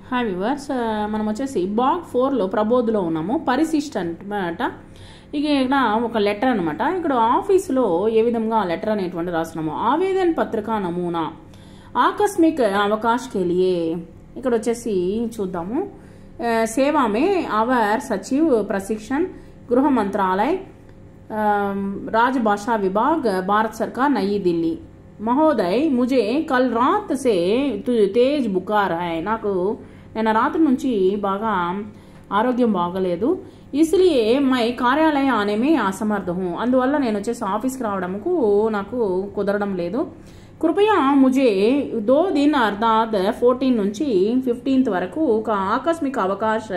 Hi viewers, మనం వచ్చేసి బాగ్ 4లో ప్రబోధ్లో ఉన్నాము. పరిశిష్ట అనమాట. ఇక ఇక్కడ ఒక లెటర్ అనమాట. ఇక్కడ ఆఫీసులో ఏ విధంగా లెటర్ అనేటువంటి రాస్తున్నాము. ఆవేదన పత్రిక నమూనా ఆకస్మిక అవకాశ్ కే లియే. ఇక్కడ వచ్చేసి చూద్దాము. सेवा में अवर सचिव प्रशिक्षण गृह मंत्रालय राजभाषा विभाग भारत सरकार नई दिल्ली महोदय मुझे कल रात से तेज बुखार है. నాకు నిన్న రాత్రి నుంచి బాగా ఆరోగ్యం బాగలేదు. इसलिए मैं कार्यालय आने में असमर्थ हूं. అందువల్ల నేను వచ్చేసి ఆఫీస్కి రావడానికి నాకు కుదరడం లేదు. कृपया मुझे 2 दिन अर्थात 14 నుంచి 15 వరకు ఒక ఆకస్మిక అవకాశ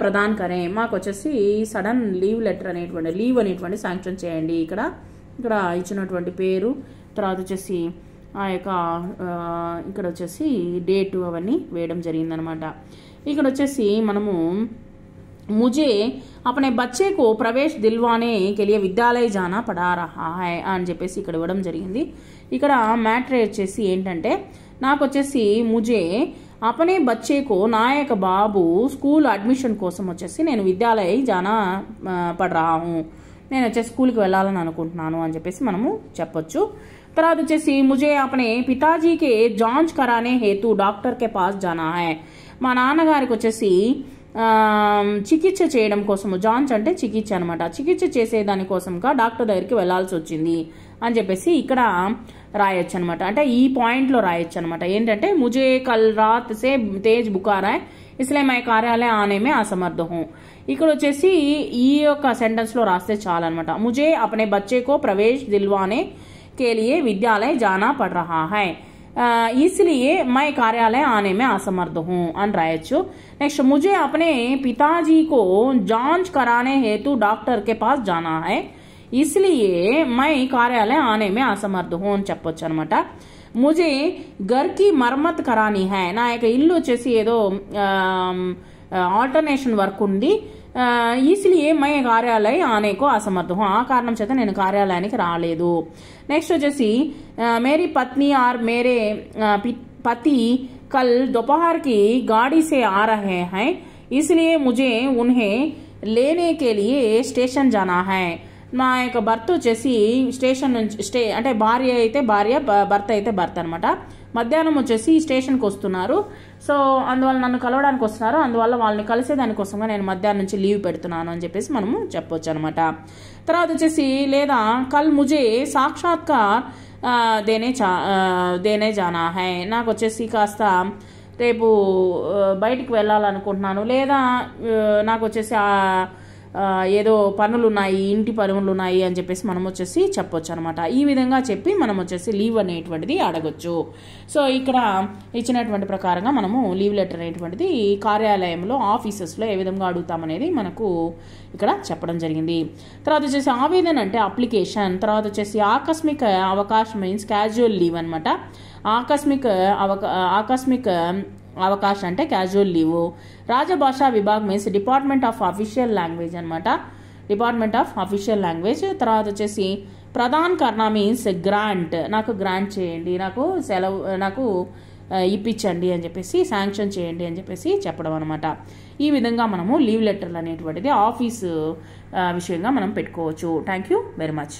ప్రదాన్ కరే. మాకు వచ్చేసి సడన్ లీవ్ లెటర్ అనేటువంటి లీవ్ అనేటువంటి శాంక్షన్ చేయండి. ఇక్కడ ఇచ్చినటువంటి పేరు, తర్వాత వచ్చేసి ఆ యొక్క ఇక్కడ వచ్చేసి డేటు అవన్నీ వేయడం జరిగిందనమాట. ఇక్కడ వచ్చేసి మనము मुझे अपने बच्चे को प्रवेश दिलवाने के लिए विद्यालय जाना पड़ा रहा है అని చెప్పేసి ఇక్కడ ఇవ్వడం జరిగింది. ఇక్కడ మ్యాటర్ వచ్చేసి ఏంటంటే నాకు వచ్చేసి ముజే అపనే బచ్చేకు నా యొక్క బాబు స్కూల్ అడ్మిషన్ కోసం వచ్చేసి నేను విద్యాలయ జానా పడ రహా హూ, నేను వచ్చేసి స్కూల్కి వెళ్ళాలని అనుకుంటున్నాను అని చెప్పేసి మనము చెప్పొచ్చు. తర్వాత వచ్చేసి ముజే అపనే పితాజీకి జాంచ్ కరానే హేతు డాక్టర్ కే పాస్ జానా హై. మా నాన్నగారికి వచ్చేసి చికిత్స చేయడం కోసము, జాంచ్ అంటే చికిత్స అనమాట, చికిత్స చేసే దానికోసంగా డాక్టర్ దగ్గరికి వెళ్లాల్సి వచ్చింది అని చెప్పేసి ఇక్కడ రాయొచ్చు అనమాట. అంటే ఈ పాయింట్లో రాయొచ్చు అనమాట. ఏంటంటే ముజే కల్ రాత్ సే తేజ్ బుఖార్ హై ఇస్లే మై కార్యాలయ ఆనే మే అసమర్థ హూ. ఇక్కడ వచ్చేసి ఈ యొక్క సెంటెన్స్ లో రాస్తే చాలన్నమాట. ముజే అపనే బచ్చే కో ప్రవేశ్ దిల్వానే కే లియే విద్యాలయ జానా పड़ रहा है, इसलिए मैं कार्यालय आने में असमर्थ हूं అని రాయొచ్చు. నెక్స్ట్ मुझे अपने पिताजी को जांच कराने हेतु डॉक्टर के पास जाना है, इसलिए मैं कार्यालय आने में असमर्थ हूं అని చెప్పొచ్చు అనమాట. मुझे घर की मरम्मत करानी है. నా యొక్క ఇల్లు వచ్చేసి ఏదో ఆల్టర్నేషన్ వర్క్ ఉంది. इसलिए मैं कार्यालय आने को असमर्थ हूं, ఆ కారణం చేత నేను కార్యాలయానికి రాలేదు. నెక్స్ట్ వచ్చేసి मेरी पत्नी और मेरे पति कल दोपहर की गाड़ी से आ रहे हैं, इसलिए मुझे उन्हें लेने के लिए स्टेशन जाना है. నా యొక్క భర్త వచ్చేసి స్టేషన్ నుంచి అంటే భార్య అయితే భార్య, భర్త అయితే భర్త అనమాట. మధ్యాహ్నం వచ్చేసి స్టేషన్కి వస్తున్నారు. సో అందువల్ల నన్ను కలవడానికి వస్తున్నారు, అందువల్ల వాళ్ళని కలిసే దానికోసంగా నేను మధ్యాహ్నం నుంచి లీవ్ పెడుతున్నాను అని చెప్పేసి మనము చెప్పొచ్చు అనమాట. తర్వాత వచ్చేసి లేదా కల్ ముజే సాక్షాత్కార్ దేనే జానా హై. నాకు వచ్చేసి కాస్త రేపు బయటికి వెళ్ళాలనుకుంటున్నాను, లేదా నాకు వచ్చేసి ఏదో పనులు ఉన్నాయి, ఇంటి పనులు ఉన్నాయి అని చెప్పేసి మనం వచ్చేసి చెప్పొచ్చు అనమాట. ఈ విధంగా చెప్పి మనం వచ్చేసి లీవ్ అనేటువంటిది అడగొచ్చు. సో ఇక్కడ ఇచ్చినటువంటి ప్రకారంగా మనము లీవ్ లెటర్ అనేటువంటిది కార్యాలయంలో ఆఫీసెస్లో ఏ విధంగా అడుగుతామనేది మనకు ఇక్కడ చెప్పడం జరిగింది. తర్వాత వచ్చేసి ఆవేదన అంటే అప్లికేషన్. తర్వాత వచ్చేసి ఆకస్మిక అవకాశం మీన్స్ క్యాజువల్ లీవ్ అనమాట. ఆకస్మిక అవకాశ అంటే క్యాజువల్ లీవ్. రాజభాషా విభాగ్ means department of official language అనమాట, డిపార్ట్మెంట్ ఆఫ్ అఫీషియల్ లాంగ్వేజ్. తర్వాత వచ్చేసి ప్రదాన్ కర్నా మీన్స్ గ్రాంట్, నాకు గ్రాంట్ చేయండి, నాకు సెలవు, నాకు ఇప్పించండి అని చెప్పేసి, శాంక్షన్ చేయండి అని చెప్పేసి చెప్పడం అనమాట. ఈ విధంగా మనము లీవ్ లెటర్లు అనేటువంటిది ఆఫీసు విషయంగా మనం పెట్టుకోవచ్చు. Thank you very much.